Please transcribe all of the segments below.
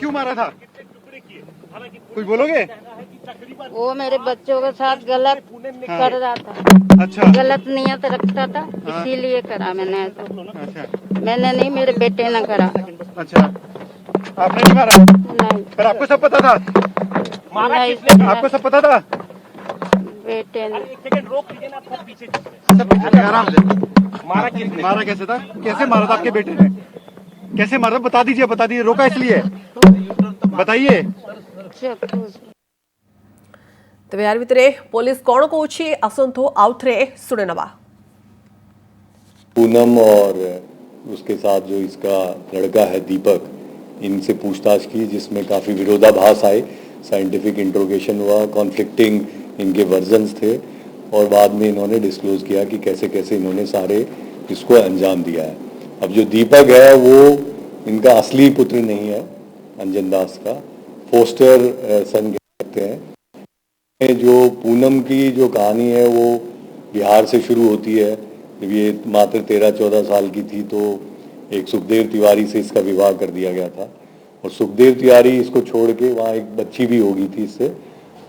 क्यों मारा था? कुछ बोलोगे? वो मेरे बच्चों के साथ गलत कर रहा था। अच्छा, गलत नियत रखता था, इसीलिए करा मैंने। तो अच्छा, मैंने नहीं, मेरे बेटे ने करा। अच्छा, आपने नहीं मारा? नहीं, पर आपको सब पता था? नहीं, आपको सब पता था? बेटे ने। सब पीछे थे, आराम से। मारा कैसे था? कैसे मारा था आपके बेटे ने? कैसे मारा? बता दीजिए, रोका इसलिए बताइए। ତେବେ ଏହାର ଭିତରେ ପୋଲିସ କ'ଣ କହୁଛି ଆସନ୍ତୁ ଆଉଥରେ ଶୁଣେ ନେବା। पूनम और उसके साथ जो इसका लड़का है दीपक, इनसे पूछताछ की जिसमें काफ़ी विरोधाभास आए। साइंटिफिक इंट्रोगेशन हुआ, कॉन्फ्लिक्टिंग इनके वर्जन्स थे और बाद में इन्होंने डिस्क्लोज किया कि कैसे कैसे इन्होंने सारे इसको अंजाम दिया है। अब जो दीपक है वो इनका असली पुत्र नहीं है, अंजन दास का फोस्टर सन कह सकते हैं। जो पूनम की जो कहानी है वो बिहार से शुरू होती है। जब ये मात्र 13-14 साल की थी तो एक सुखदेव तिवारी से इसका विवाह कर दिया गया था और सुखदेव तिवारी इसको छोड़ के, वहाँ एक बच्ची भी होगी थी इससे,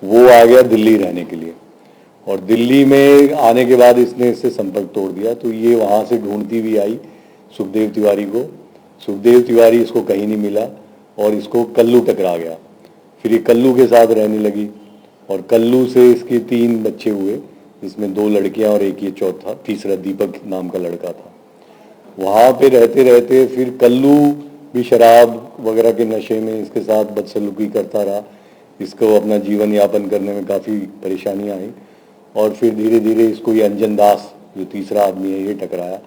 वो आ गया दिल्ली रहने के लिए और दिल्ली में आने के बाद इसने इससे संपर्क तोड़ दिया। तो ये वहाँ से ढूंढती हुई आई सुखदेव तिवारी को। सुखदेव तिवारी इसको कहीं नहीं मिला और इसको कल्लू टकरा गया। फिर ये कल्लू के साथ रहने लगी और कल्लू से इसके 3 बच्चे हुए, जिसमें 2 लड़कियां और एक ये चौथा तीसरा दीपक नाम का लड़का था। वहाँ पे रहते रहते फिर कल्लू भी शराब वगैरह के नशे में इसके साथ बदसलूकी करता रहा। इसको अपना जीवन यापन करने में काफ़ी परेशानियाँ आई और फिर धीरे धीरे इसको ये अंजन दास जो तीसरा आदमी है ये टकराया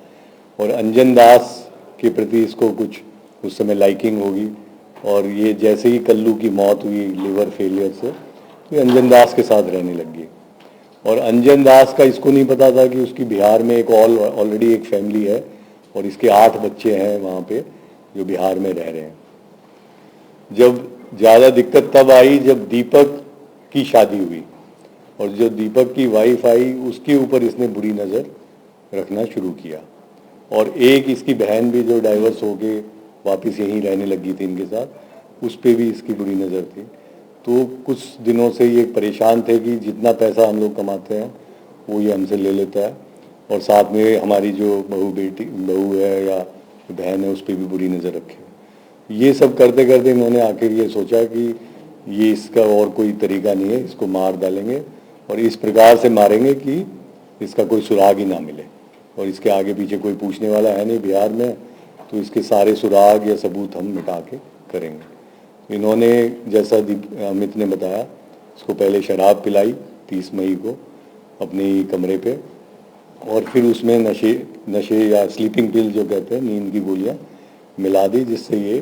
और अंजन दास के प्रति इसको कुछ उस समय लाइकिंग होगी और ये जैसे ही कल्लू की मौत हुई लिवर फेलियर से तो ये अंजन दास के साथ रहने लग गई और अंजन दास का इसको नहीं पता था कि उसकी बिहार में एक ऑलरेडी एक फैमिली है और इसके 8 बच्चे हैं वहाँ पे जो बिहार में रह रहे हैं। जब ज़्यादा दिक्कत तब आई जब दीपक की शादी हुई और जो दीपक की वाइफ आई उसके ऊपर इसने बुरी नज़र रखना शुरू किया और एक इसकी बहन भी जो डाइवर्स होके वापस यहीं रहने लगी थी इनके साथ, उस पर भी इसकी बुरी नज़र थी। तो कुछ दिनों से ये परेशान थे कि जितना पैसा हम लोग कमाते हैं वो ये हमसे ले लेता है और साथ में हमारी जो बहू है या बहन है उस पर भी बुरी नज़र रखे। ये सब करते करते इन्होंने आखिर ये सोचा कि ये इसका और कोई तरीका नहीं है, इसको मार डालेंगे और इस प्रकार से मारेंगे कि इसका कोई सुराग ही ना मिले और इसके आगे पीछे कोई पूछने वाला है नहीं बिहार में, तो इसके सारे सुराग या सबूत हम मिटा के करेंगे। इन्होंने जैसा अमित ने बताया, इसको पहले शराब पिलाई 30 मई को अपने कमरे पे और फिर उसमें नशे या स्लीपिंग पिल जो कहते हैं, नींद की गोलियां मिला दी जिससे ये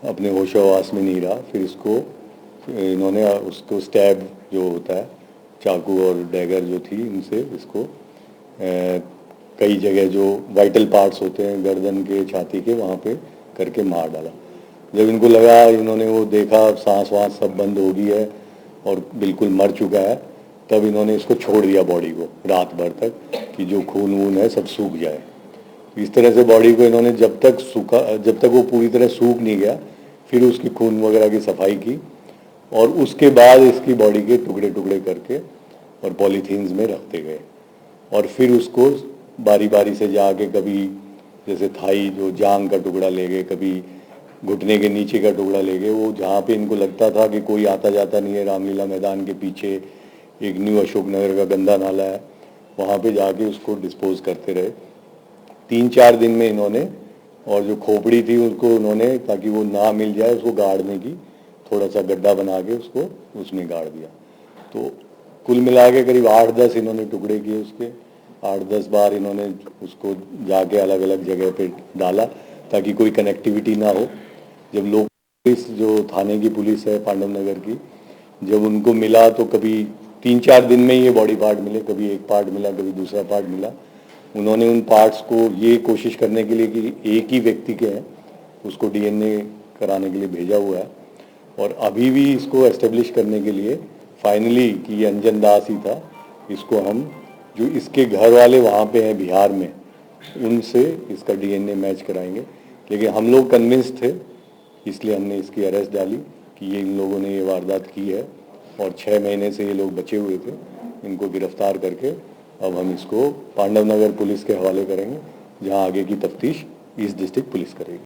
अपने होशोहवास में नहीं रहा। फिर इसको इन्होंने उसको स्टैब जो होता है चाकू और डैगर जो थी इनसे इसको कई जगह जो वाइटल पार्ट्स होते हैं गर्दन के छाती के वहाँ पे करके मार डाला। जब इनको लगा, इन्होंने वो देखा सांस वास सब बंद हो गई है और बिल्कुल मर चुका है, तब इन्होंने इसको छोड़ दिया बॉडी को रात भर तक कि जो खून वून है सब सूख जाए। इस तरह से बॉडी को इन्होंने जब तक वो पूरी तरह सूख नहीं गया फिर उसकी खून वगैरह की सफाई की और उसके बाद इसकी बॉडी के टुकड़े टुकड़े करके और पॉलीथीन्स में रखते गए और फिर उसको बारी बारी से जाके कभी जैसे थाई जो जांग का टुकड़ा ले गए, कभी घुटने के नीचे का टुकड़ा ले गए। वो जहाँ पे इनको लगता था कि कोई आता जाता नहीं है, रामलीला मैदान के पीछे एक न्यू अशोक नगर का गंदा नाला है, वहाँ पे जाके उसको डिस्पोज करते रहे 3-4 दिन में इन्होंने। और जो खोपड़ी थी उसको उन्होंने, ताकि वो ना मिल जाए, उसको गाड़ने की थोड़ा सा गड्ढा बना के उसको उसमें गाड़ दिया। तो कुल मिला के करीब 8-10 इन्होंने टुकड़े किए उसके। 8-10 बार इन्होंने उसको जाके अलग अलग जगह पे डाला ताकि कोई कनेक्टिविटी ना हो। जब लोग पुलिस जो थाने की पुलिस है पांडव नगर की, जब उनको मिला तो कभी 3-4 दिन में ये बॉडी पार्ट मिले, कभी एक पार्ट मिला, कभी दूसरा पार्ट मिला। उन्होंने उन पार्ट्स को ये कोशिश करने के लिए कि एक ही व्यक्ति के हैं उसको डीएनए कराने के लिए भेजा हुआ है और अभी भी इसको एस्टेब्लिश करने के लिए फाइनली कि ये अंजन दास ही था, इसको हम जो इसके घर वाले वहाँ पे हैं बिहार में उनसे इसका डीएनए मैच कराएंगे। लेकिन हम लोग कन्विंस थे इसलिए हमने इसकी अरेस्ट डाली कि ये इन लोगों ने ये वारदात की है और 6 महीने से ये लोग बचे हुए थे। इनको गिरफ्तार करके अब हम इसको पांडव नगर पुलिस के हवाले करेंगे, जहां आगे की तफ्तीश ईस्ट डिस्ट्रिक्ट पुलिस करेगी।